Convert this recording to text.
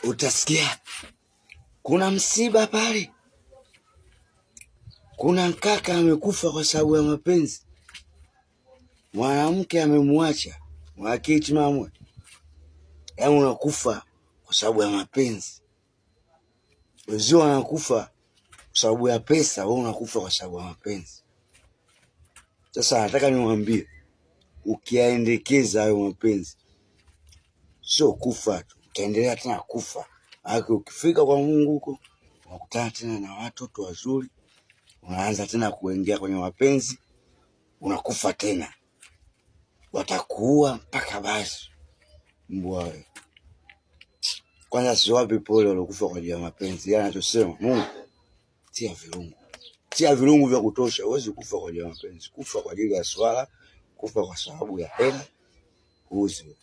Utasikia kuna msiba pale, kuna kaka amekufa kwa sababu ya mapenzi, mwanamke amemwacha mwakiti mama. Yaani unakufa kwa sababu ya mapenzi, wenzio wanakufa kwa sababu ya pesa, wewe unakufa kwa sababu ya mapenzi. Sasa nataka niwaambie, ukiaendekeza hayo mapenzi sio kufa tu, utaendelea tena kufa. Haki ukifika kwa Mungu huko unakutana tena na watoto wazuri, unaanza tena kuingia kwenye mapenzi, unakufa tena, watakuua mpaka basi. Mbwa wewe. Kwanza si wapi pole waliokufa kwa ajili ya mapenzi. Yeye anachosema Mungu, tia virungu. Tia virungu vya kutosha. Huwezi kufa kwa ajili ya mapenzi. Kufa kwa ajili ya swala, kufa kwa sababu ya hela, uzi.